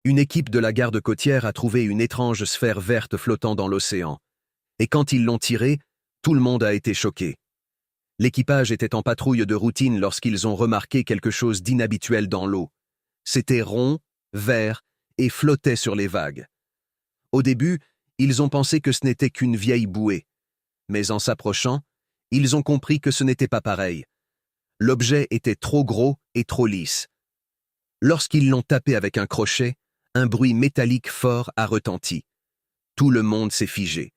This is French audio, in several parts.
Une équipe de la garde côtière a trouvé une étrange sphère verte flottant dans l'océan. Et quand ils l'ont tirée, tout le monde a été choqué. L'équipage était en patrouille de routine lorsqu'ils ont remarqué quelque chose d'inhabituel dans l'eau. C'était rond, vert et flottait sur les vagues. Au début, ils ont pensé que ce n'était qu'une vieille bouée. Mais en s'approchant, ils ont compris que ce n'était pas pareil. L'objet était trop gros et trop lisse. Lorsqu'ils l'ont tapé avec un crochet, un bruit métallique fort a retenti. Tout le monde s'est figé.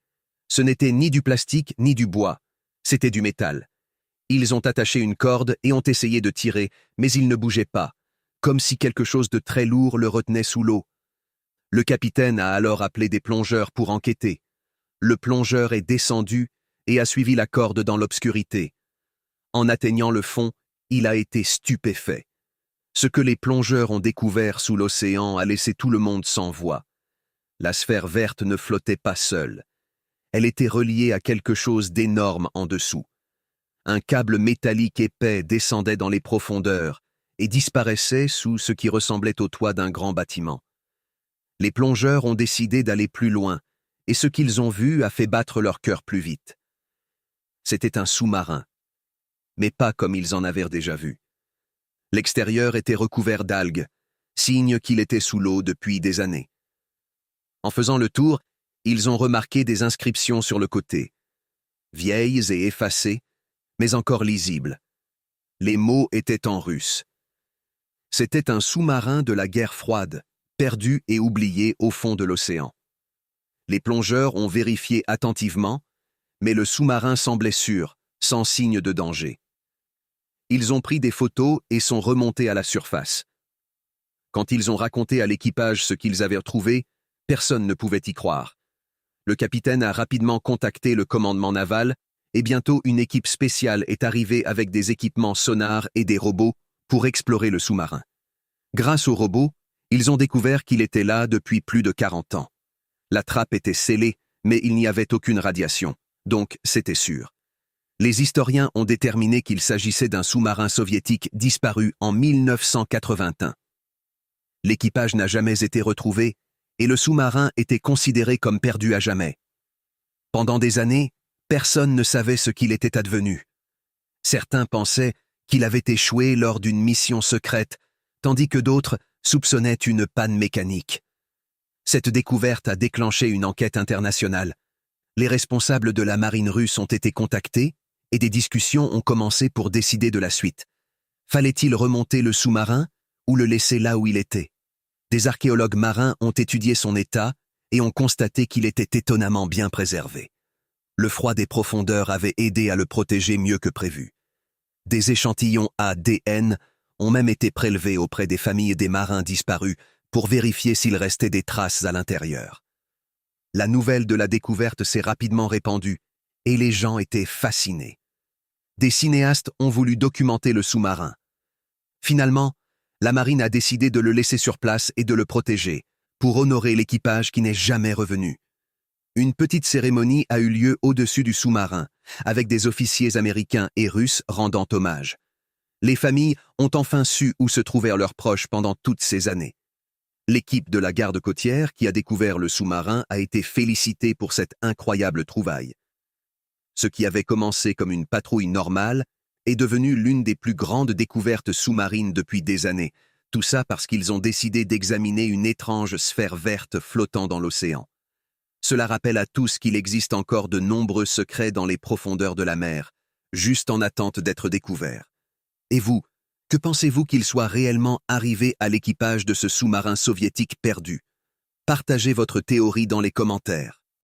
Ce n'était ni du plastique ni du bois, c'était du métal. Ils ont attaché une corde et ont essayé de tirer, mais il ne bougeait pas, comme si quelque chose de très lourd le retenait sous l'eau. Le capitaine a alors appelé des plongeurs pour enquêter. Le plongeur est descendu et a suivi la corde dans l'obscurité. En atteignant le fond, il a été stupéfait. Ce que les plongeurs ont découvert sous l'océan a laissé tout le monde sans voix. La sphère verte ne flottait pas seule. Elle était reliée à quelque chose d'énorme en dessous. Un câble métallique épais descendait dans les profondeurs et disparaissait sous ce qui ressemblait au toit d'un grand bâtiment. Les plongeurs ont décidé d'aller plus loin, et ce qu'ils ont vu a fait battre leur cœur plus vite. C'était un sous-marin, mais pas comme ils en avaient déjà vu. L'extérieur était recouvert d'algues, signe qu'il était sous l'eau depuis des années. En faisant le tour, ils ont remarqué des inscriptions sur le côté, vieilles et effacées, mais encore lisibles. Les mots étaient en russe. C'était un sous-marin de la guerre froide, perdu et oublié au fond de l'océan. Les plongeurs ont vérifié attentivement, mais le sous-marin semblait sûr, sans signe de danger. Ils ont pris des photos et sont remontés à la surface. Quand ils ont raconté à l'équipage ce qu'ils avaient trouvé, personne ne pouvait y croire. Le capitaine a rapidement contacté le commandement naval et bientôt une équipe spéciale est arrivée avec des équipements sonars et des robots pour explorer le sous-marin. Grâce aux robots, ils ont découvert qu'il était là depuis plus de 40 ans. La trappe était scellée, mais il n'y avait aucune radiation, donc c'était sûr. Les historiens ont déterminé qu'il s'agissait d'un sous-marin soviétique disparu en 1981. L'équipage n'a jamais été retrouvé et le sous-marin était considéré comme perdu à jamais. Pendant des années, personne ne savait ce qu'il était advenu. Certains pensaient qu'il avait échoué lors d'une mission secrète, tandis que d'autres soupçonnaient une panne mécanique. Cette découverte a déclenché une enquête internationale. Les responsables de la marine russe ont été contactés et des discussions ont commencé pour décider de la suite. Fallait-il remonter le sous-marin ou le laisser là où il était? Des archéologues marins ont étudié son état et ont constaté qu'il était étonnamment bien préservé. Le froid des profondeurs avait aidé à le protéger mieux que prévu. Des échantillons ADN ont même été prélevés auprès des familles des marins disparus pour vérifier s'il restait des traces à l'intérieur. La nouvelle de la découverte s'est rapidement répandue et les gens étaient fascinés. Des cinéastes ont voulu documenter le sous-marin. Finalement, la marine a décidé de le laisser sur place et de le protéger, pour honorer l'équipage qui n'est jamais revenu. Une petite cérémonie a eu lieu au-dessus du sous-marin, avec des officiers américains et russes rendant hommage. Les familles ont enfin su où se trouvèrent leurs proches pendant toutes ces années. L'équipe de la garde côtière qui a découvert le sous-marin a été félicitée pour cette incroyable trouvaille. Ce qui avait commencé comme une patrouille normale est devenu l'une des plus grandes découvertes sous-marines depuis des années, tout ça parce qu'ils ont décidé d'examiner une étrange sphère verte flottant dans l'océan. Cela rappelle à tous qu'il existe encore de nombreux secrets dans les profondeurs de la mer, juste en attente d'être découverts. Et vous, que pensez-vous qu'il soit réellement arrivé à l'équipage de ce sous-marin soviétique perdu? Partagez votre théorie dans les commentaires.